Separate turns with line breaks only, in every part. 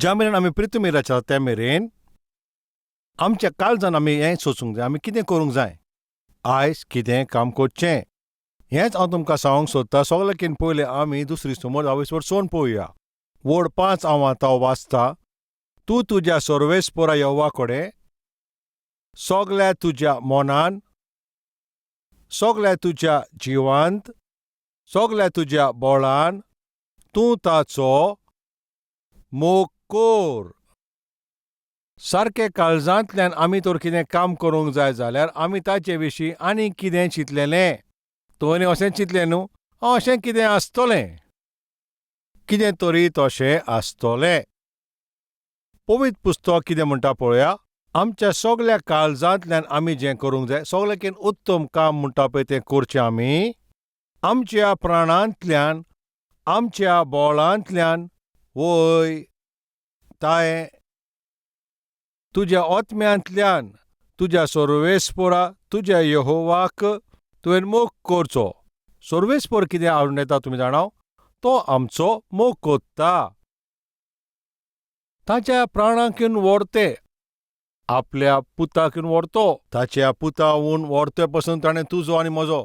ज्या मेरेन आमी पृथ्वी रचता त्या मेरेन आमच्या काळजान आमी हें सोचूंक जाय, आमी कितें करूंक जाय, आयज कितें काम करचें, हेंच हांव तुमकां सांगूंक सोदतां. सगळ्याकीन पयलें आमी दुसरी समोर सोन पळोवया. वड 5 हांव आतां वाचता. तूं तुज्या सर्वेस्परा यहोवा कडेन सगळ्या तुज्या मोनान, सगळ्या तुज्या जिवांत, सगळ्या तुज्या बळान तूं ताचो मोग कर. सारके काळजांतल्यान आमी तर कितें काम करूंक जाय जाल्यार आमी ताचे विशीं आनी कितें चिंतलेलें. तुवें अशें चिंतलें न्हू, अशें कितें आसतलें, कितें तरी तशें आसतलें. पवित्र पुस्तक कितें म्हणटा पळोवया. आमच्या सगळ्या काळजांतल्यान आमी जें करूंक जाय, सगळ्याकीन उत्तम काम म्हणटा पळय तें करचें आमी. आमच्या प्राणांतल्यान, आमच्या बोळांतल्यान, वय ताय तुज्या आत्म्यांतल्यान, तुज्या सर्वेस्परा, तुज्या यहोवाक तुवें मोग करचो. सर्वेस्पर कितें आवडून येता तुमी जाणाव, तो आमचो मोग करता. ताच्या प्राणांकीन व्हरते, आपल्या पुताकीन व्हरतो. ताच्या पुताहून व्हरते पासून ताणें तुजो आनी म्हजो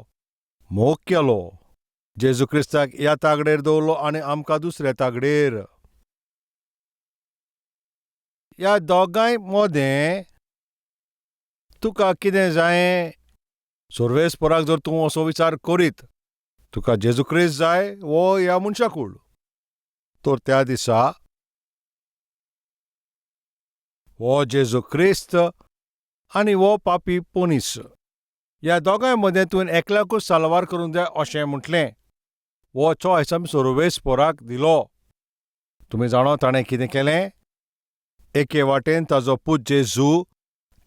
मोग केलो. जेजू क्रिस्ताक ह्या तागडेर दवरलो आनी आमकां दुसऱ्या तागडेर. ह्या दोगांय मदें तुका कितें जाय, सर्वेस्पराक जर तूं असो विचार करीत, तुका जेजू क्रिस्त जाय वो ह्या मनशाकूड, तर त्या दिसा वो जेजू क्रिस्त आनी वो पापी पोनीस ह्या दोगांय मदें तुवें एकल्याकूच साल्वार करूंक जाय अशें म्हटलें. वो चॉयस आमी सर्वेस्पराक दिलो. तुमी जाणो ताणें कितें केलें. एके वाटेन ताजो पूत जेजू,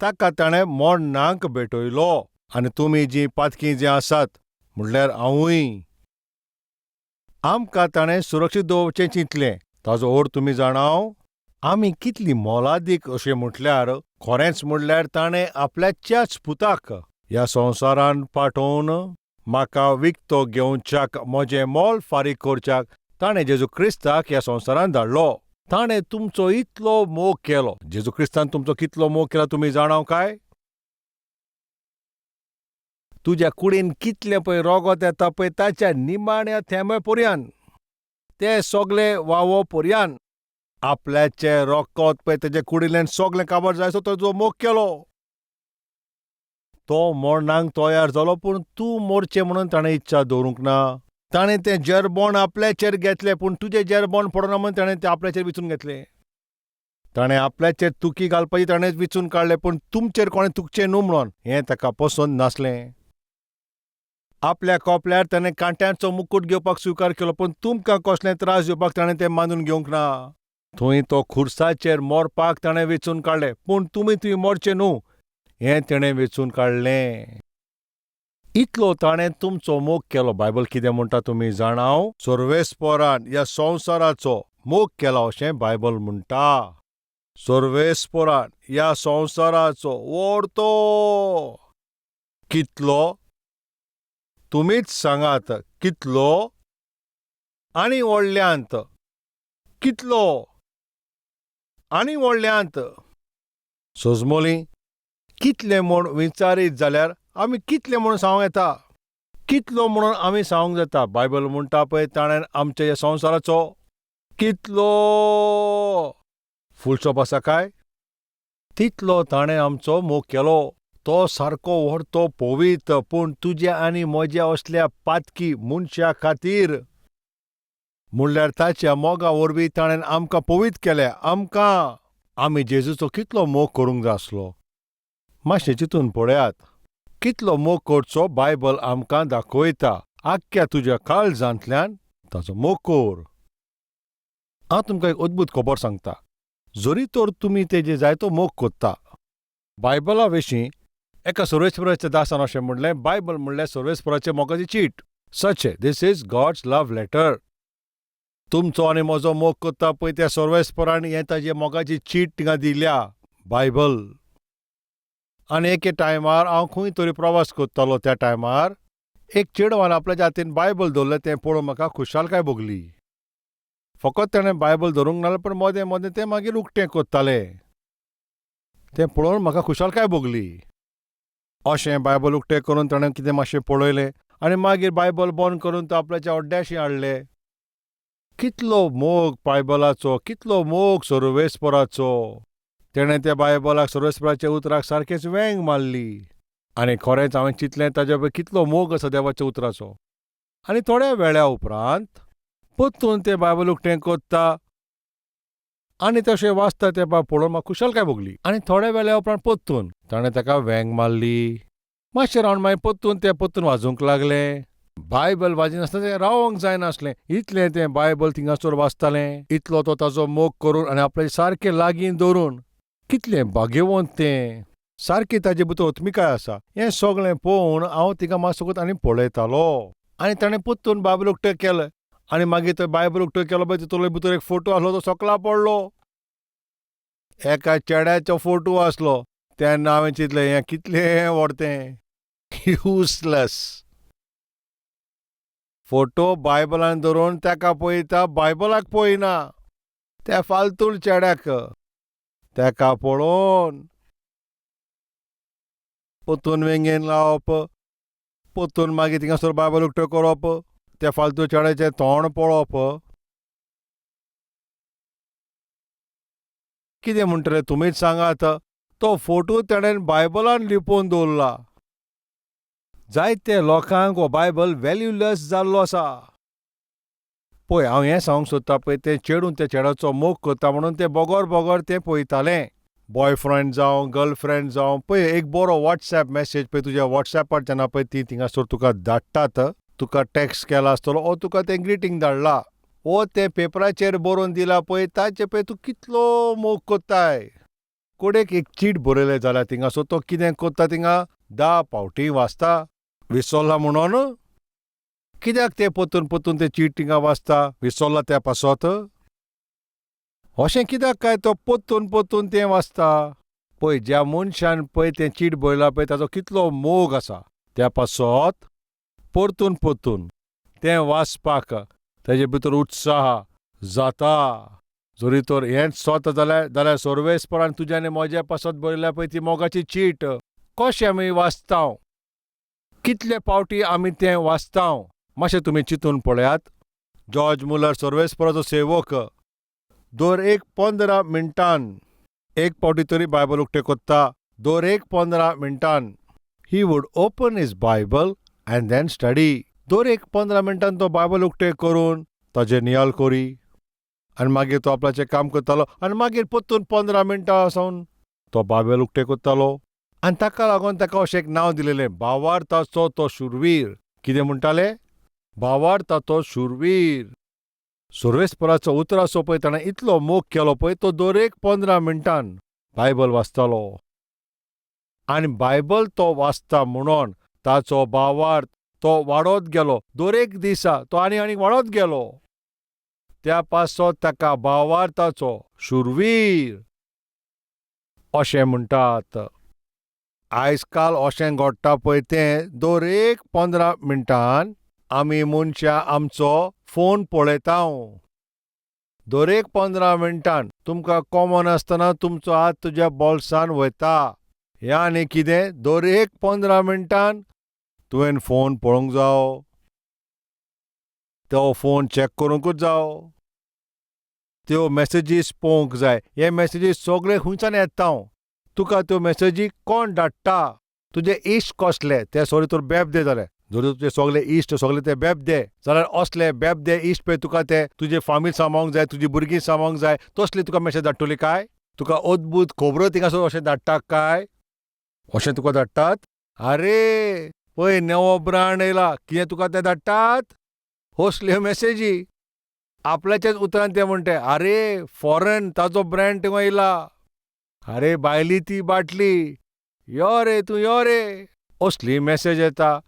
ताका ताणें मरणाक भेटयलो. आनी तुमी जीं पातकीं जीं आसात, म्हणल्यार हांवूय, आमकां ताणें सुरक्षीत दवरचें चिंतलें. ताजो अर्थ तुमी जाणाव, आमी कितलीं मोलादीक अशें म्हटल्यार खरेंच म्हणल्यार ताणें आपल्याच्याच पुताक ह्या संवसारान पाठोवन म्हाका विकतो घेवच्याक, म्हजें मोल फारीक करच्याक ताणें जेजू क्रिस्ताक ह्या संवसारान धाडलो. ताणें तुमचो इतलो मोग केलो. जेजू क्रिस्तान तुमचो कितलो मोग केला तुमी जाणाव काय. तुज्या कुडीन कितलें पळय रोगोत येता पळय ताच्या निमाण्या थेंबे पर्यंत, ते सगळे वावो पर्यंत आपल्याचें रोगोत पळय तेजे कुडींतल्यान सगळें काबार जायसो ताजो मोग केलो. तो मरणाक तयार जालो, पूण तूं मरचें म्हणून ताणें इच्छा दवरूंक ना. ताणें तें जरबोण आपल्याचेर घेतलें, पूण तुजें जरबोण पडना म्हणून ताणें तें आपल्याचेर विचून घेतलें. ताणें आपल्याचेर तुकी घालपाची ताणें विचून काडलें, पूण तुमचेर कोणें तुकचें न्हू म्हणून हें ताका पसंद नासलें. आपल्या कोपल्यार ताणें कांट्यांचो मुकूट घेवपाक स्विकार केलो, पूण तुमकां कसलें त्रास दिवपाक ताणें तें मानून घेवंक ना. थंय तो खुर्साचेर मरपाक ताणें वेचून काडलें, पूण तुमी मरचें न्हू हें ताणें वेचून काडलें. इतलो ताणें तुमचो मोग केलो. बायबल कितें म्हणटा तुमी जाणाव, सर्वेस्परान ह्या संवसाराचो मोग केला अशें बायबल म्हणटा. सर्वेस्परान ह्या संवसाराचो व्हरतो. कितलो तुमीच सांगात, कितलो आनी व्हडल्यांत, कितलो आनी व्हडल्यांत. सोजमोली कितलें म्हूण विचारीत जाल्यार आमी कितलें म्हणून सांगूं येता, कितलो म्हणून आमी सांगूंक जाता. बायबल म्हणटा पळय ताणें आमच्या ह्या संवसाराचो कितलो फुलस्टॉप आसा काय, तितलो ताणें आमचो मोग केलो. तो सारको व्हडतो पवित्र, पूण तुज्या आनी म्हज्या असल्या पातकी मनशा खातीर म्हणल्यार ताच्या मोगा वरवीं ताणें आमकां पवित्र केल्या. आमकां आमी जेजूचो कितलो मोग करूंक जाय आसलो. मातशें चिंतून पळयात, कितलो मोग करचो बायबल आमकां दाखयता. आख्ख्या तुज्या काळजांतल्यान ताचो मोग कर. हांव तुमकां एक अद्भुत खबर सांगता. जरी तर तुमी तेजे जायतो मोग कोत्ता, बायबला विशीं एका सर्वेस्पराच्या दासान अशें म्हणलें, बायबल म्हणल्यार सर्वेस्पराचे मोगाची चीट. सचे this is God's love letter. तुमचो आनी म्हजो मोग कोत्ता पळय त्या सर्वेस्परान हें ताजे मोगाची चीट तिंगा दिल्या, बायबल. आनी एके टायमार हांव खंय तरी प्रवास करतालो, त्या टायमार एक चेडवान आपल्याच्या हातीन बायबल दवरलें. तें पळोवन म्हाका खुशालकाय भोगली. फकत ताणें बायबल धरूंक नासलें पण मोदें मोदें तें मागीर उक्तें कोत्तालें. तें पळोवन म्हाका खुशालकाय भोगली. अशें बायबल उक्तें करून ताणें कितें मातशें पळयलें आनी मागीर बायबल बंद करून तो आपल्याच्या ओड्ड्याशी हाडलें. कितलो मोग बायबलाचो, कितलो मोग सर्वेस्पराचो. तेणें त्या बायबलाक सर्वेस्पराच्या उतराक सारकेंच वेंग मारली. आनी खरेंच हांवें चिंतलें ताचे पळय कितलो मोग आसा देवाच्या उतराचो. आनी थोड्या वेळा उपरांत परतून तें बायबल उक्तें कोत्ता आनी तशें वाचता तें पळोवन म्हाका खुशालकाय भोगली. आनी थोड्या वेळा उपरांत परतून ताणें ताका वेंग मारली. मातशें रावन मागीर परतून वाजूंक लागलें. बायबल वाजिनासतना तें रावोंक जायनासलें. इतलें तें बायबल थिंगासोर वाचतालें. इतलो तो ताचो मोग करून आनी आपल्या सारकें लागीं दवरून. कितलें भाग्यवंत तें. सारकी ताचे भितर आत्मिकाय आसा. हें सगळें पळोवन हांव तिका मातसो आनी पळयतालो. आनी ताणें परतून बायबल उक्तें केलें. आनी मागीर तो बायबल उक्तो केलो पळय तितूंतलो भितर एक फोटो आसलो तो सकला पडलो. एका चेड्याचो फोटो आसलो. तेन्ना हांवें चिंतलें हें कितलें व्हडतें. युजलेस. फोटो बायबलान धरून ताका पळयता, बायबलाक पळयना. त्या फालतूळ चेड्याक. ताका पळोवन परतून वेंगेन लावप, परतून मागीर थिंगासोर बायबल उक्तो करप, त्या फालतू चेड्याचें तोंड पळोवप. कितें म्हणटले तुमीच सांगात. तो फोटो ताणें बायबलान लिपोवन दवरला. जायते लोकांक हो बायबल व्हॅल्यूलेस जाल्लो आसा. पळय हांव हें सांगूंक सोदतां पळय तें चेडून त्या चेड्याचो मोग करता म्हणून तें बोगोर तें पळयतालें. बॉयफ्रेंड जावं गर्लफ्रेंड जावं पळय एक बरो वॉट्सॅप मॅसेज पळय तुज्या वॉट्सॅपार जेन्ना पळय ती थिंगासोर तुका धाडटात, तुका टॅक्स्ट केला आसतलो ओ तुका तें ग्रिटींग धाडला ओ तें पेपराचेर बरोवन दिला पळय ताचे पळय तूं कितलो मोग कोत्ताय. कोडेक एक चीट बरयलें जाल्यार थिंगासोर तो कितें कोत्ता थिंगा 10 फावटी वाचता. विसरला म्हणून. कित्याक तें परतून तें चीट थिंगा वाचता विसरला त्या पासत. अशें कित्याक काय तो परतून तें वाचता. पळय ज्या मनशान पळय तें चीट बरयलां पळय ताचो कितलो मोग आसा. त्या पासत परतून तें वाचपाक ताचे भितर उत्साह जाता. जरी तर हेंच स्वता जाल्यार सर्वेस्परान तुज्या आनी म्हज्या पासत बरयल्या पळय ती मोगाची चीट कशें आमी वाचतांव. कितले फावटी आमी तें वाचतांव मातशें तुमी चिंतून पळयात. जॉर्ज मुलर सर्वेस्पराचो सेवक दर एक 15 मिनटान एक फावटी तरी बायबल उक्तें कोत्ता. दर एक 15 मिनटान he would open his Bible and then study. दर एक 15 मिनटान तो बायबल उक्तें करून ताजेर नियाल करी आनी मागीर तो आपल्याचें काम करतालो आनी मागीर परतून 15 मिनटां सावन तो बायबल उक्तें कोत्तालो. आनी ताका लागून ताका अशें एक नांव दिलेलें भावार्थाचो तो शूरवीर. कितें म्हणटाले? भावार्थाचो शूरवीर. सर्वेस्पराचो उतराचो पळय ताणें इतलो मोग केलो पळय तो दर एक 15 मिनटान बायबल वाचतालो. आनी बायबल तो वाचता म्हणून ताचो भावार्थ तो वाडत गेलो. दर एक दिसा तो आनी वाडत गेलो. त्या पासत ताका भावार्थाचो शूरवीर अशें म्हणटात. आयज काल अशें घडटा पळय तें दर एक 15 मिनटान आमी मनशां आमचो फोन पळयतांव. दर एक 15 मिनटान तुमकां कॉमन आसतना तुमचो हात तुज्या बोल्सान वयता. हें आनी कितें दर एक 15 मिनटान तुवें फोन पळोवंक जायो. तो फोन चॅक करूंकूच जायो. त्यो मॅसेजीस पळोवंक जाय. हे मॅसेजीस सगळे खंयच्यान येतांव. तुका त्यो मॅसेजी कोण धाडटा. तुजे इश्ट कसले ते सगळे तर बेबदे जाले. जर तुजे सगळे इश्ट सगळे ते बेबदे जाल्यार असले बेबदे इश्ट पळय तुका ते तुजे फामील सांबाळूंक जाय तुजी भुरगीं सांबाळूंक जाय तसली तुका मॅसेज धाडटली काय? तुका अद्भुत खबरो थिंगासोर अशें धाडटा काय? अशें तुका धाडटात? आरे पळय नवो ब्रँड येयला कितें तुका ते धाडटात? असल्यो मॅसेजी. आपल्याच्याच उतरान ते म्हणटे आरे फॉरेन ताजो ब्रँड थिंगा येयला. आरे भायली ती बाटली. यो रे तूं यो रे. असली मॅसेज येता.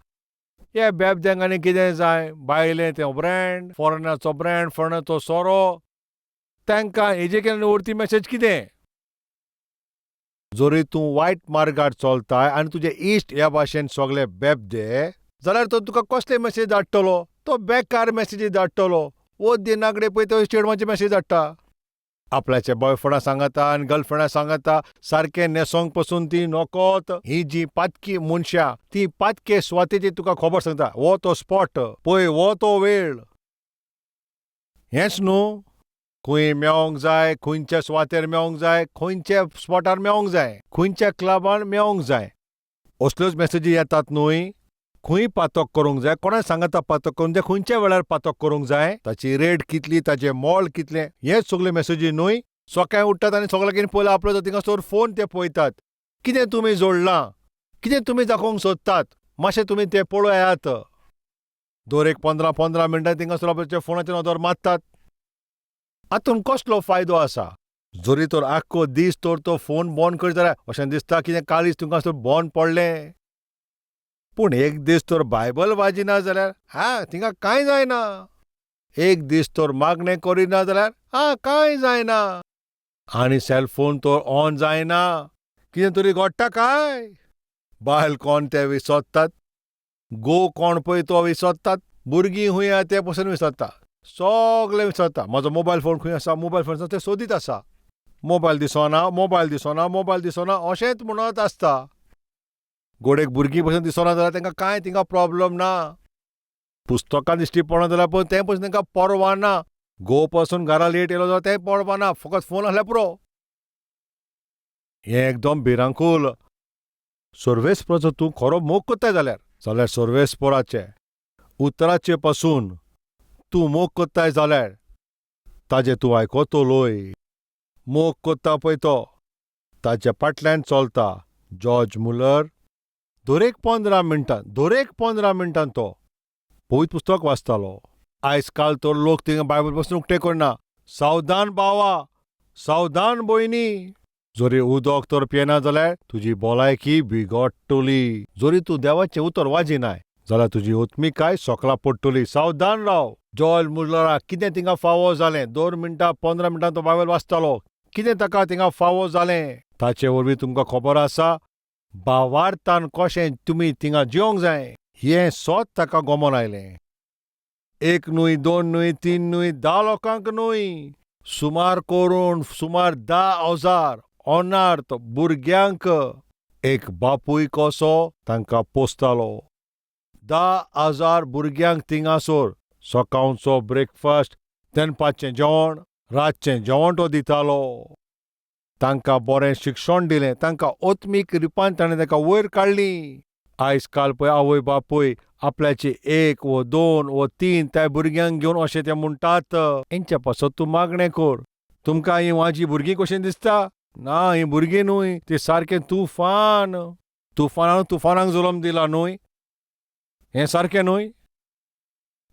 हे बेबद्यांक आनी कितें जाय. भायलें तें ब्रँड फॉरेनाचो ब्रँड फॉरेनाचो सोरो. तांकां हेजेर उरती मॅसेज कितें? जरी तूं वायट मार्गार चलताय आनी तुजे इश्ट ह्या भाशेन सगळे बेबदे जाल्यार तो तुका कसले मॅसेज धाडटलो? तो बेकार मॅसेजी धाडटलो. वो दिनाकडे पळय तो चेडवांचे मॅसेज धाडटा. आपल्याचे बॉयफ्रेंडा सांगता आनी गर्लफ्रेंडा सांगता सारकें न्हेसोंक पासून ती नोकोत. ही जी पातकी मनशां ती पातके स्वातेची तुका खबर सांगता. हो तो स्पॉट पळय, हो तो वेळ. हेंच न्हू, खंय मेळोंक जाय, खंयच्या सुवातेर मेळोंक जाय, खंयच्या स्पॉटार मेळोंक जाय, खंयच्या क्लबान मेळोंक जाय. असल्योच मॅसेजी येतात न्हय. खंय पातक करूंक जाय, कोणें सांगता पातक करूंक जाय, खंयच्या वेळार पातक करूंक जाय, ताची रेट कितली, ताचें मोल कितलें, हेच सगळे मॅसेजी न्हय. सकाळीं उठतात आनी सगळ्याकीन पयलीं आपलो थिंगासोर फोन ते पळयतात. कितें तुमी जोडलां, कितें तुमी दाखोवंक सोदतात, मातशें तुमी तें पळयात. दर एक 15 मिनटां थिंगासोर आपल्या फोनाचेर नदर मारतात. हातूंत कसलो फायदो आसा? जरी तर आख्खो दीस तर तो फोन बंद करीत जाल्यार अशें दिसता कितें काळीज तुमकां बंद पडलें. पूण एक दीस तर बायबल वाजिना जाल्यार थिंगा कांय जायना. एक दीस तर मागणें करिना जाल्यार कांय जायना. आनी सेलफोन तर ऑन जायना, कितें तरी घडटा काय? बायल कोण ते विसरतात, घोव कोण पळय तो विसरतात, भुरगीं खंय ते पसून विसरता, सगळें विसरता. म्हजो मोबायल फोन खंय आसा, मोबायल फोन ते सोदीत आसा. मोबायल दिसना, मोबायल दिसना, मोबायल दिसना अशेंच म्हणत आसता. गोडेक भुरगीं पसून दिसना जाल्यार तांकां कांय थिंगा प्रॉब्लेम ना. पुस्तकां दिश्टी पडना जाल्यार पळय तें पसून तांकां पर्वा ना. घोव पसून घरा लेट येयलो जाल्यार तें पडपा ना, फकत फोन आसल्यार पुरो. हें एकदम भिरांकूल. सर्वेस्पराचो तूं खरो मोग करताय जाल्यार सर्वेस्पराचे उतराचे पासून तूं मोग करताय जाल्यार ताजें तूं आयकोतलोय. मोग करता पळय तो, ताचे फाटल्यान चलता जॉर्ज मुलर. दर एक 15 मिनटां तो पवित्र पुस्तक वाचतालो. आयज काल तर लोक थिंगा बायबल पासून उक्ते करना. सावधान भावा, सावधान भयणी. जरी उदक तर पियेना जाल्यार तुजी भलायकी बिगडटली. जरी तूं देवाचें उतर वाजिनाय जाल्यार तुजी ओत्मिकाय सोकला पडटली. सावधान राव. जॉर्ज मुलराक कितें थिंगा फावो जालें? 2 मिनटां 15 मिनटां तो बायबल वाचतालो. कितें ताका थिंगा फावो जालें ताचे वरवीं तुमकां खबर आसा? भावार्थान कशें तुमी थिंगा जिवंक जाय हें सोत ताका गोमोन आयलें. 1 न्हय, 2 न्हय, 3 न्हय, 10 लोकांक न्हय, सुमार करून 10,000 अनार्थ भुरग्यांक एक बापूय कसो तांकां पोसतालो. 10,000 भुरग्यांक थिंगासोर सकाळचो ब्रेकफास्ट, दनपारचें जेवण, रातचें जेवण तो दितालो. तांकां बरें शिक्षण दिलें, तांकां ओत्मीक रिपान ताणें तांकां वयर काडलीं. आयज काल पळय आवय बापूय आपल्याचे 1 वा 2 वा 3 त्या भुरग्यांक घेवन अशें ते म्हणटात. हेंच्या पासत तूं मागणें कर. तुमकां हीं म्हाजीं भुरगीं कशीं दिसता? ना, हीं भुरगीं न्हय, ती सारकें तुफानाक जल्म दिला न्हय. हें सारकें न्हय.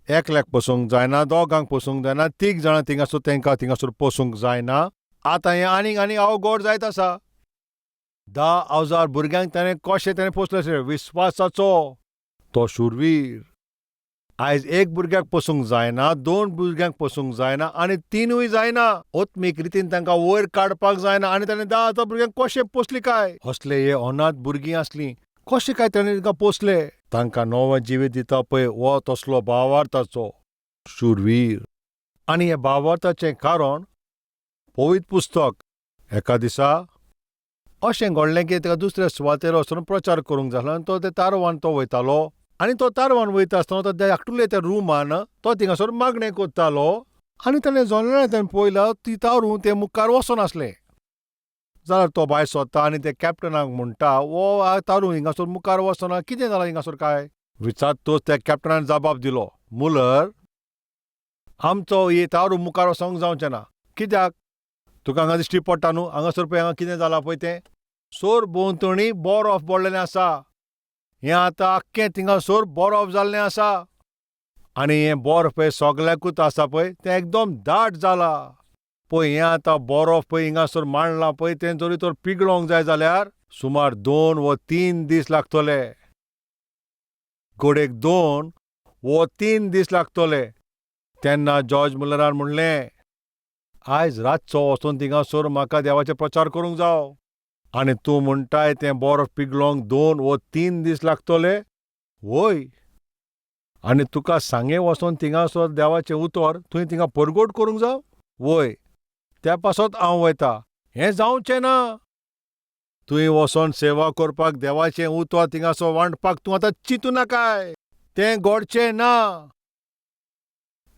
एकल्याक पोसूंक जायना, दोगांक पोसूंक जायना, 3 जाणां थिंगासोर तांकां थिंगासोर पोसूंक जायना. आतां हें आनीक अवघड जायत आसा. 10,000 भुरग्यांक ताणें पोसले विस्वासाचो तो शूरवीर. आयज 1 भुरग्याक पोसूंक जायना, 2 भुरग्यांक पोसूंक जायना आनी 3य जायना. ओत्मीक रितीन तांकां वयर काडपाक जायना आनी ताणें 10,000 भुरग्यांक कशें पोसलीं काय? असले हे अनाथ भुरगीं आसलीं. कशें काय ताणें तांकां पोसले? तांकां नवो जिवीत दिता पळय हो तसलो भावार्थाचो शूरवीर. आनी हे भावार्थाचें कारण पवित्र पुस्तक. एका दिसा अशें घडलें की ताका दुसऱ्या सुवातेर वचून प्रचार करूंक जाय आसलो. तो ते तारवान तो वयतालो आनी तो तारवान वयता आसतना तो धाकटुले त्या रुमान तो थिंगासोर मागणें करतालो. आनी ताणें जोल्ले पळयलो ती तारू ते मुखार वचून आसलें. जाल्यार तो भायर सरता आनी ते कॅप्टनाक म्हणटा, वो तारू हिंगासोर मुखार वचना, कितें जालां हिंगासोर काय? विचारतोच त्या कॅप्टनान जबाब दिलो, मुलर, आमचो ही तारू मुखार वचोंक जावचें ना. कित्याक? तुका हांगा दिश्टी पडटा न्हू, हांगासर पळय हांगा कितें जालां पळय तें. सोर भोंवतणी बरफ पडलेलें आसा. हें आतां आख्खें थिंगासोर बरफ जाल्लें आसा. आनी हें बर्फ पळय सगल्याकूच आसा पळय तें एकदम दाट जालां. पळय हें आतां बरफ पळय हिंगासर मांडलां पळय तें जरी तर पिगळोंक जाय जाल्यार सुमार 2 वा 3 दीस लागतले. घोडेक 2 वा 3 दीस लागतले. तेन्ना जॉर्ज मुलरान म्हणलें, आयज रातचो वचून थिंगासोर म्हाका देवाचो प्रचार करूंक जावो. आनी तूं म्हणटाय तें बरफ पिगळोंक 2 वा 3 दीस लागतले? वय. आनी तुका सांगे वचोन थिंगासोर देवाचें उतर थंय थिंगा परगोट करूंक जाय? वय, त्या पासत हांव वयता. हें जावचें ना. थंय वचोन सेवा करपाक देवाचें उतर थिंगासोर वांटपाक तूं आतां चिंतू नाकाय. तें घडचें ना.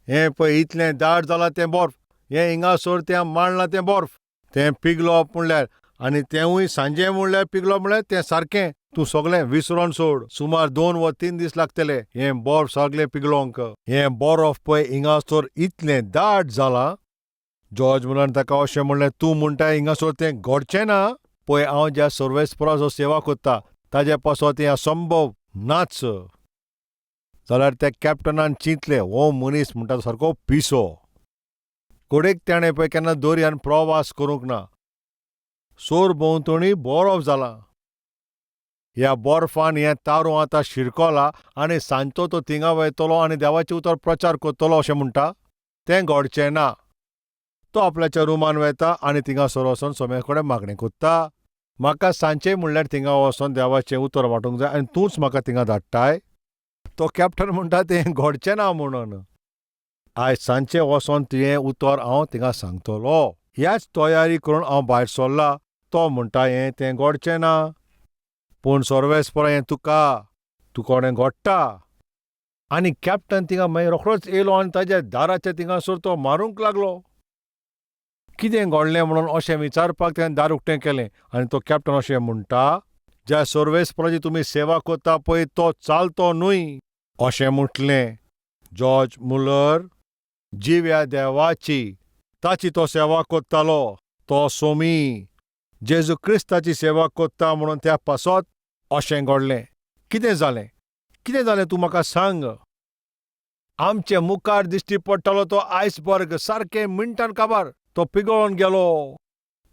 हें पळय इतलें दाट जालां तें बर्फ, हें हिंगासोर तें मांडलां तें बर्फ, तें पिगलोवप म्हणल्यार, आनी तेंवूय सांजें म्हणल्यार पिगलोवप म्हणल्यार तें सारकें तूं सगळें विसरोन सोड. सुमार 2 वा 3 दीस लागतले हें बर्फ सगळें पिगलोवंक. हें बर्फ पळय हिंगासोर इतलें दाट जालां. जॉर्ज मुलरान ताका अशें म्हणलें, तूं म्हणटाय हिंगासोर तें घडचें ना? पळय हांव ज्या सर्वेस्पराचो सेवा कोत्ता ताजे पासत हें असंभव नाच. जाल्यार त्या कॅप्टनान चिंतलें, हो मनीस म्हणटा तो सारको पिसो. कडेक ताणें पळय केन्ना दर्यान प्रवास करूंक ना. सोर भोंवतणी बर्फ जालां. ह्या बर्फान हें तारू आतां शिरकोलां आनी सांजचो तो थिंगा वयतलो आनी देवाचे उतर प्रचार करतलो अशें म्हणटा. तें घडचें ना. तो आपल्याच्या रुमान वयता आनी थिंगासोर वचोन सोम्या कडेन मागणें कोत्ता. म्हाका सांजचें म्हणल्यार थिंगा वचोन देवाचें उतर वांटूंक जाय आनी तूंच म्हाका थिंगा धाडटाय? तो कॅप्टन म्हणटा तें घडचें ना म्हणून. आयज सांजचें वचोन तुवें उतर हांव थिंगा सांगतलो. ह्याच तयारी करून हांव भायर सरला. तो म्हणटा तें घडचें ना. पूण सर्वेस्परा हें तूं कोणें घडटा. आनी कॅप्टन थिंगा मागीर रोखडोच येयलो आनी ताच्या दाराच्या थिंगासोर तो मारूंक लागलो. कितें घडलें म्हणून अशें विचारपाक तेणें दार उक्तें केलें आनी तो कॅप्टन अशें म्हणटा, ज्या सर्वेस्पराची तुमी सेवा कोत्ता पळय तो चालतो न्हय. अशें म्हटलें. जॉर्ज मुलर जिव्या देवाची ताची तो सेवा कोत्तालो. तो सोमी जेजू क्रिस्ताची सेवा कोत्ता म्हणून त्या पासत अशें घडलें. कितें जालें तूं म्हाका सांग. आमचे मुखार दिश्टी पडटालो तो आयसबर्ग सारकें मिनटान काबार तो पिगळोन गेलो.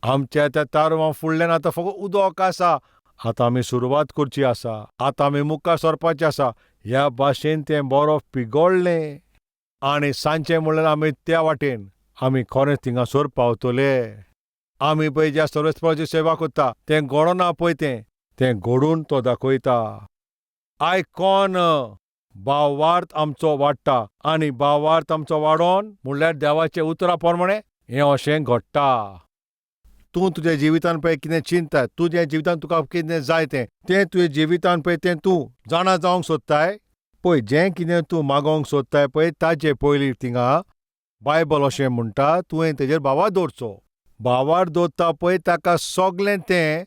आमच्या त्या तारवां फुडल्यान आतां फकत उदक आसा. आतां आमी सुरवात करची आसा. आतां आमी मुखार सरपाचें आसा. ह्या भाशेन तें बर्फ पिगोळ्ळें आनी सांजचें म्हणल्यार आमी त्या वाटेन आमी खरेंच थिंगासोर पावतले. आमी पळय ज्या सर्वेस्पराची सेवा कोत्ता तें घडोना पळय तें घडून तो दाखयता. आयकोन भावार्थ आमचो वाडटा आनी भावार्थ आमचो वाडोन म्हणल्यार देवाच्या उतरा प्रमाणें हें अशें घडटा. तूं तुज्या जिवितान पळय कितें चिंतता, तुज्या जिवितान तुका कितें जाय तें तुज्या जिवितान पळय तें तूं जाणा जावंक सोदताय. पळय जें कितें तूं मागोवंक सोदताय पळय ताचे पयलीं थिंगा बायबल अशें म्हणटा तुवें तेजेर भावार दवरचो. भावार दवरता पळय ताका सगळें तें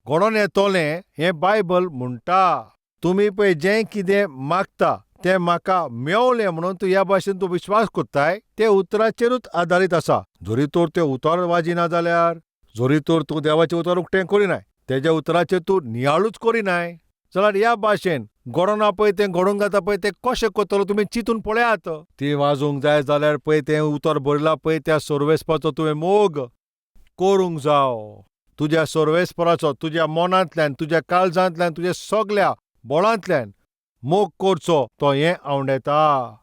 घडोवन येतोलें हें बायबल म्हणटा. तुमी पळय जें कितें मागता तें म्हाका मेवलें म्हणून तूं ह्या भाशेन तूं विश्वास कोत्ताय तें उतराचेरूच आदारीत आसा. जरी तर तें उतर वाजिना जाल्यार, जरी तर तूं देवाचें उतर उक्तें करिनाय, तेज्या उतराचेर तूं नियाळूच करिनाय जाल्यार ह्या भाशेन घडोना पळय तें घडोवंक जाता पळय तें कशें करतलो तुमी चिंतून पळयात. ती वाजूंक जाय जाल्यार पळय तें उतर बरयलां पळय त्या सर्वेस्पराचो तुवें मोग करूंक जावो. तुज्या सर्वेस्पराचो तुज्या मनांतल्यान, तुज्या काळजांतल्यान, तुज्या सगळ्या बळांतल्यान मोग करचो तो हें आवडटा.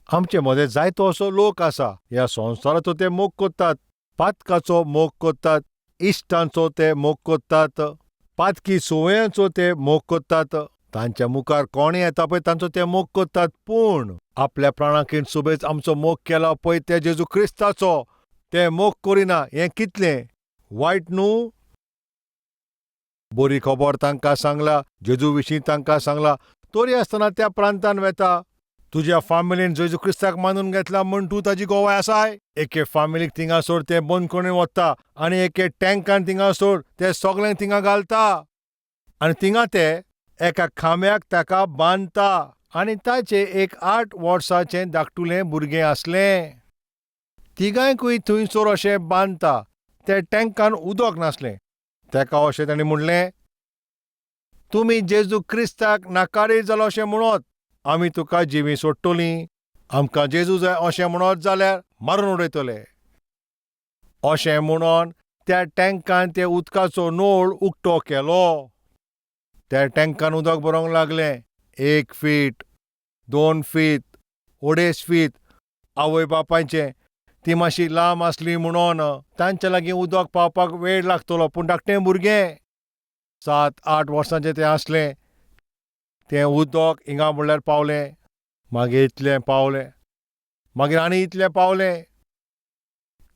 आमचे मदें जायतो असो लोक आसा ह्या संवसाराचो ते मोग कोत्तात, पातकाचो मोग कोत्तात, इश्टांचो ते मोग कोत्तात, पातकी सुवाळ्यांचो ते मोग कोत्तात. तांच्या मुखार कोणें येता पळय तांचो ते मोग कोत्तात. पूण आपल्या प्राणाकीन सुबेज आमचो मोग केला पळय त्या जेजू क्रिस्ताचो ते मोग करिना हें कितलें वायट न्हू. बरी खबर तांकां सांगला, जेजू विशीं तांकां सांगला, तरी आसतना त्या प्रांतान वेता. तुज्या फामिलीन जेजू क्रिस्ताक मानून घेतला म्हूण तूं ताजी गोवाय आसाय. एके फामिलीक थिंगासोर तें बंद करून वता आनी एके टँकान थिंगासोर तें सगळें थिंगा घालता आनी थिंगा ते एका खांब्याक ताका बांदता. आनी ताचें एक 8 वर्साचें धाकटुलें भुरगें आसलें. तिगांयकूय थंयसोर अशें बांदता. त्या टँकान उदक नासलें. तेका अशें ताणें म्हणलें, तुमी जेजू क्रिस्ताक नाकारीत जालो अशें म्हणत आमी तुका जिवी सोडटलीं. आमकां जेजू जाय अशें म्हणत जाल्यार मारून उडयतले. अशें म्हणोन त्या टँकान ते उदकाचो नळ उक्तो केलो. त्या टँकान उदक भरोंक लागलें. 1 फीट, 2 फीट, 2.5 फीट. आवय बापायचें ती मातशी लांब आसली म्हणोन तांचे लागीं उदक पावपाक वेळ लागतलो. पूण धाकटें भुरगें 7-8 वर्सांचें तें आसलें. तें उदक हिंगा म्हणल्यार पावलें. मागीर इतलें पावलें, मागीर आनी इतलें पावलें.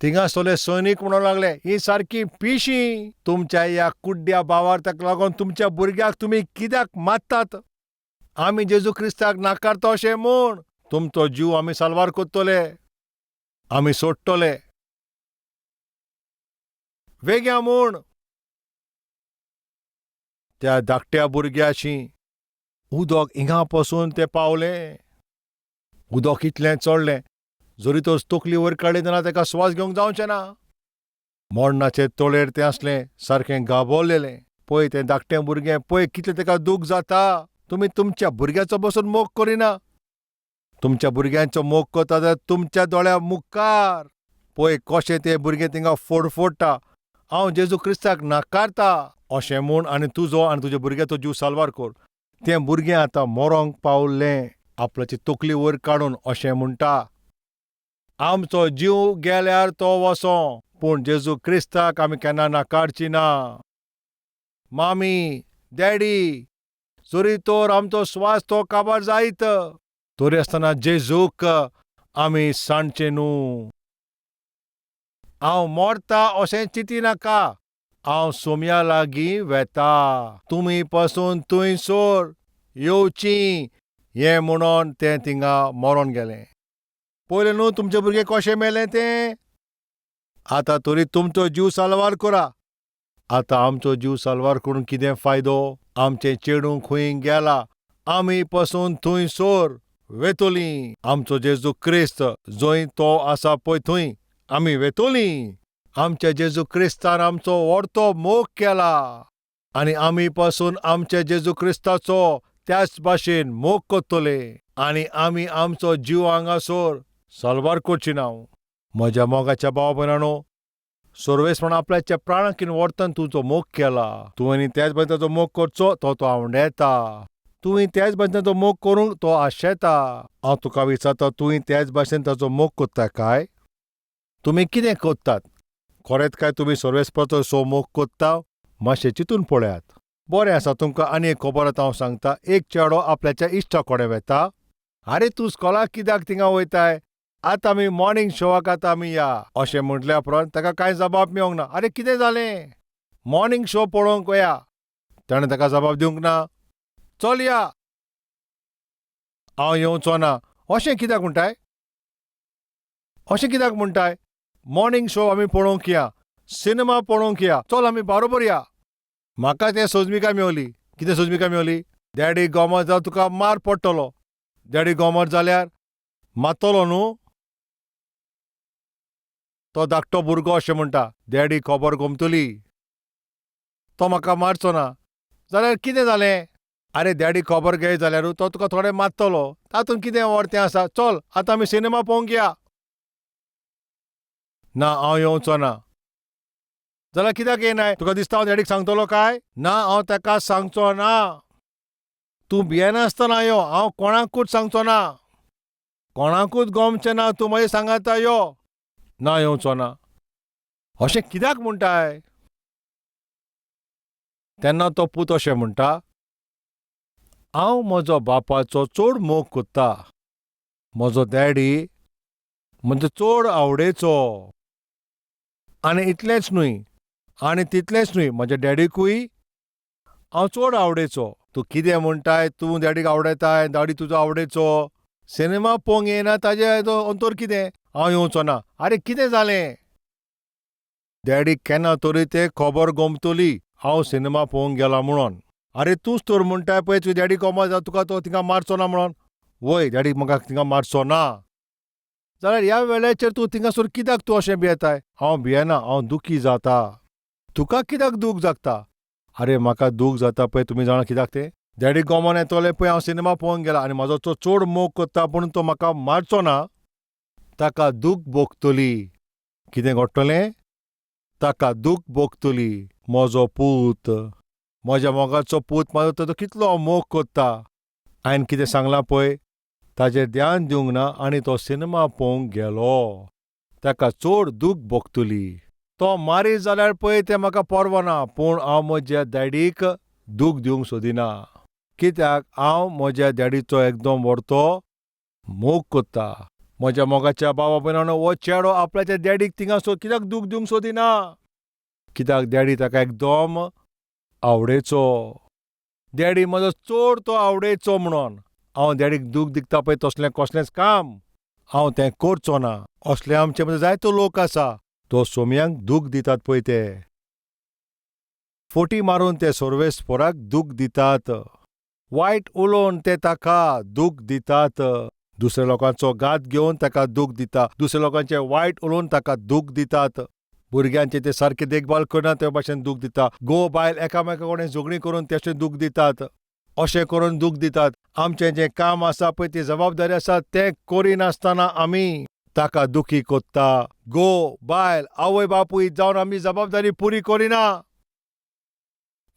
थिंगा सगळे सैनीक म्हणूंक लागले, ही सारकी पिशीं. तुमच्या ह्या कुड्ड्या भावार ताका लागून तुमच्या भुरग्याक तुमी कित्याक मारतात? आमी जेजू क्रिस्ताक नाकारता अशें म्हूण तुमचो जीव आमी साल्वार कोत्तले, आमी सोडटले. वेग्या म्हूण त्या धाकट्या भुरग्याशी उदक हिंगा पासून तें पावलें. उदक इतलें चडलें, जरी तो तकली वयर काडली तेन्ना ताका स्वास घेवंक जावचें ना. मोडणाचे तोळेर तें असलें सारकें गाबोरलेलें. पळय तें धाकटें भुरगें, पळय कितलें ताका दूख जाता. तुमी तुमच्या भुरग्याचो बसून मोग करिना. तुमच्या भुरग्यांचो मोग करता जाल्यार तुमच्या दोळ्या मुखार पळय कशें तें भुरगें थिंगा फोडटा. हांव जेजू क्रिस्ताक नाकारता अशें म्हूण आनी तुजो आनी तुज्या भुरग्याचो जीव साल्वार कर. तें भुरगें आतां मरोंक पावल्लें. आपल्याची तकली वयर काडून अशें म्हणटा, आमचो जीव गेल्यार तो वसो, पूण जेजू क्रिस्ताक आमी केन्ना नाकारची ना. मामी, डॅडी, जरी तर आमचो स्वास तो काबार जायत, तरी आसतना जेजूक आमी सांडचे न्हू. हांव मोरता अशें चिंतिनाका, हांव सोम्या लागीं वेता. तुमी पासून थंयसर येवचीं हें म्हणोन तें थिंगा मरोन गेलें. पयलें न्हू तुमचें भुरगें कशें मेलें तें. आतां तरी तुमचो जीव साल्वार करा. आतां आमचो जीव साल्वार करून कितें फायदो? आमचें चेडूं खंय गेलां, आमी पासून थंयसर वेतोलीं. आमचो जेजू क्रिस्त जंय तो आसा पळय थंय आमी वेतोलीं. आमच्या जेजू क्रिस्तान आमचो व्हडतो मोग केला आनी आमी पासून आमच्या जेजू क्रिस्ताचो त्याच भाशेन मोग करतले आनी आमी आमचो जीव हांगासर साल्वार करची ना. म्हज्या मोगाच्या भाव भयणांनो, सर्वेस्पण आपल्याच्या प्राणाकीन वर्तन तुजो मोग केला. तुवें त्याच भाशेन ताचो मोग करचो तो आवडेता. तुवें त्याच भाशेन ताचो मोग करूंक तो आशेता. हांव तुका विचारता, तुवें त्याच भाशेन ताचो मोग कोत्ता काय? तुमी कितें कोत्तात? खरेंच काय तुमी सर्वेस्पणाचो सो मोग कोत्ता? मातशें चिंतून पळयात. बरें आसा, तुमकां आनी एक खबर आतां हांव सांगता. एक चेडो आपल्याच्या इश्टा कडेन वेता. आरे तूं स्कॉलाक कित्याक थिंगा वयताय? आतां आमी मॉर्निंग शोवाक आतां आमी या अशें म्हटल्या उपरांत ताका कांय जबाब मेळोंक ना. आरे कितें जालें? मॉर्निंग शो पळोवंक या. ताणें ताका जबाब दिवंक ना. चल या. हांव येवचो ना अशें कित्याक म्हणटाय? अशें कित्याक म्हणटाय? मॉर्निंग शो आमी पळोवंक या, सिनेमा पळोवंक या, चल आमी बरोबर या. म्हाका तें सोजमिका मेवली. कितें सोजमिका मेवली? डॅडी गोमोत जाल्यार तुका मार पडटलो. डॅडी गोमोत जाल्यार मारतलो न्हू. तो धाकटो भुरगो अशें म्हणटा, डॅडी खबर गोमतली, तो म्हाका मारचो ना. जाल्यार कितें जालें? आरे डॅडी खबर घेयत जाल्यार तो तुका थोडें मारतलो. तातूंत कितें व्हडतें आसा? चल आतां आमी सिनेमा पळोवंक या. ना, हांव येवचो ना. जाल्यार कित्याक येनाय? तुका दिसता हांव डॅडीक सांगतलो काय? ना, हांव ताका सांगचो ना. तूं भियेनासतना यो, हांव कोणाकूच सांगचो ना. कोणाकूच गोमचें ना, तूं मागीर सांगाता यो. ना, येवचो ना. अशें कित्याक म्हणटाय? तेन्ना तो पूत अशें म्हणटा, हांव म्हजो बापाचो चड मोग कोत्ता. म्हजो डॅडी म्हणजे चड आवडेचो. आनी इतलेंच न्हय, आनी तितलेंच न्हय, म्हज्या डॅडीकूय हांव चड आवडेचो. तूं कितें म्हणटाय? तूं डॅडीक आवडटाय, डॅडी तुजो आवडेचो. सिनेमा पळोवंक येना ताजें अंतर कितें? हांव येवचो ना. आरे कितें जालें? डॅडीक केन्ना तरी तें खबर गोमतली हांव सिनेमा पळोवंक गेला म्हणून. आरे तूंच तर म्हणटाय पळय तुजे डॅडी गोमोत जाल्यार तुका तो थिंगा मारचो ना म्हणून. वय, डॅडीक म्हाका थिंगा मारचो ना. जाल्यार ह्या वेळाचेर तूं थिंगासर कित्याक तूं अशें भियेताय? हांव भियेना, हांव दुखी जाता. तुका कित्याक दूख जाता? आरे म्हाका दूख जाता पळय, तुमी जाणा कित्याक तें? डॅडी गोमोन येतोले पळय, हांव सिनेमा पळोवंक गेला आनी म्हाजो तो चड मोग कोत्ता पूण तो म्हाका मारचो ना. ताका दूख भोगतली. कितें घडटलें? ताका दूख भोगतली. म्हजो पूत, म्हज्या मोगाचो पूत, म्हाजो तो कितलो मोग कोत्ता. हांवें कितें सांगलां पळय, ताजेर ध्यान दिवंक ना आनी तो सिनेमा पळोवंक गेलो. ताका चड दूख भोगतली. तो मारीत जाल्यार पळय तें म्हाका परवना, पूण हांव म्हज्या डॅडीक दूख दिवंक सोदिना. कित्याक हांव म्हज्या डॅडीचो एकदम व्हडतो मोग कोत्ता. म्हज्या मोगाच्या भावा भयणानो, हो चेडो आपल्याच्या डॅडीक थिंगा कित्याक दूख दिवंक सोदिना? कित्याक डॅडी ताका एकदम आवडेचो. डॅडी म्हजो चड तो आवडेचो म्हणून हांव डॅडीक दूख दिता पळय तसलें कसलेंच काम हांव तें करचो ना. असले आमचे मदीं जायतो लोक आसा, तो सोमयांक दूख दितात पळय ते. फोटी मारून ते सर्वेस्पराक दूख दितात. वायट उलोवन ते ताका दूख दितात. दुसऱ्या लोकांचो घात घेवन ताका दूख दिता. दुसऱ्या लोकांचे वायट उलोवन ताका दूख दितात. भुरग्यांचे ते सारके देखभाल करना ते भाशेन दूख दिता. घोव बायल एकामेका कडेन झगडीं करून तेशें दूख दितात. अशें करून दूख दितात. आमचें जें काम आसा पळय, ती जबाबदारी आसा तें करिनासतना आमी ताका दुखी कोत्ता. घोव बायल आवय बापूय जावन आमी जबाबदारी पुरी करिना.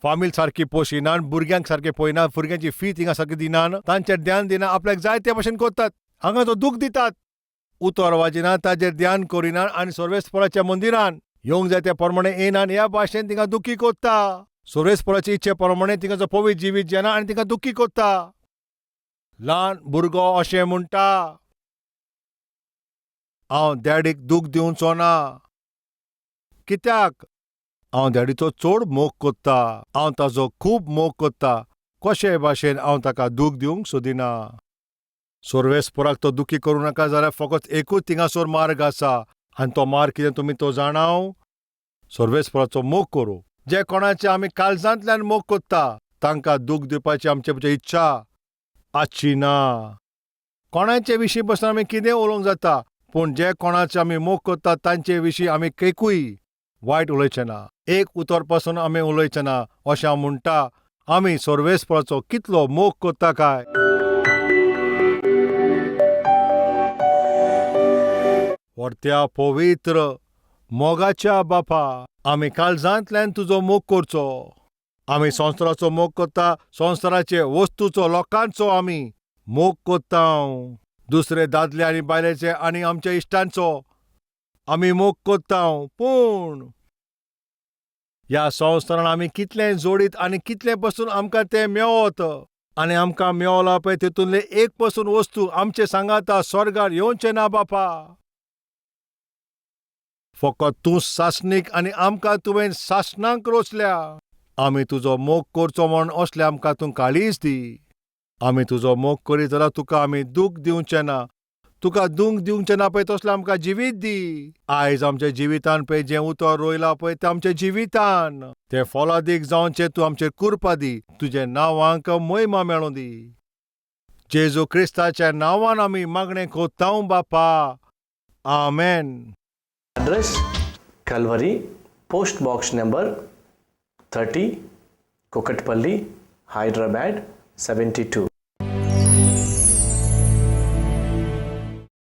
फामील सारकी पोशिनात, भुरग्यांक सारके पळयनात, भुरग्यांची फी थिंगा सारकी दिनात, तांचेर ध्यान दिना, आपल्याक जाय ते भाशेन कोत्तात. हांगा तो दूख दितात. उतर वाजिनात, ताजेर ध्यान करिनात आनी सर्वेस्पराच्या मंदिरान येवंक जाय त्या प्रमाणे येनात, ह्या भाशेन तिंगा दुखी कोत्ता. सर्वेस्पराचे इच्छे प्रमाणे तिंगाचो पवित्र जिवीत जेना आनी तिंगा दुखी कोत्ता. ल्हान भुरगो अशें म्हणटा, हांव डॅडीक दूख दिवचो ना. कित्याक? हांव डॅडीचो चड मोग कोत्ता. हांव ताचो खूब मोग कोत्ता. कशे भाशेन हांव ताका दूख दिवंक सोदिना. सर्वेस्पराक तो दुखी करूं नाका जाल्यार फकत एकूच थिंगासोर मार्ग आसा, आनी तो मार्ग कितें तुमी तो जाणाव? सर्वेस्पराचो मोग करूं. जे कोणाचे आमी काळजांतल्यान मोग कोत्ता, तांकां दूख दिवपाची आमची इच्छा आसची ना. कोणाचे विशीं पासून आमी कितें उलोवंक जाता, पूण जे कोणाचे आमी मोग कोत्तात तांचे विशीं आमी केकूय वायट उलयचे ना. एक उतर पासून आमी उलयचे ना. अशें हांव म्हणटा, आमी सर्वेस्पराचो कितलो मोग कोत्ता काय. व्हरत्या पवित्र मोगाच्या बापा, आमी काळजांतल्यान तुजो मोग करचो. आमी संवसाराचो मोग कोत्ता, संवसाराचे वस्तूचो, लोकांचो आमी मोग कोत्ता. दुसरे दादले आनी बायलेचे आनी आमच्या इश्टांचो आमी मोग कोत्ता. पूण ह्या संवसारान आमी कितलें जोडीत आनी कितलें पासून आमकां तें मेवत, आनी आमकां मेवला पळय तेतूंतले एक पासून वस्तू आमचे सांगाता स्वर्गार येवचें ना बापा. फकत तूं सासणीक आनी आमकां तुवें सासणांक रोचल्या. आमी तुजो मोग करचो म्हूण असलें आमकां तूं काळीज दी. आमी तुजो मोग करीत जाल्यार तुका आमी दूख दिवचें ना. तुका दूख दिवचें ना पळय तसलें आमकां जिवीत दी. आयज आमच्या जिवितान पळय जें उतर रोयलां पळय तें आमच्या जिवितान तें फलादीक जावचें तूं आमचेर कृपा दी. तुजे नांवांक महिमा मेळूं दी. जेजू क्रिस्ताच्या नांवान आमी मागणें कोत्ता बापा. आमेन.
Address Calvary, Post Box number 30, Kukatpalli, Hyderabad 72.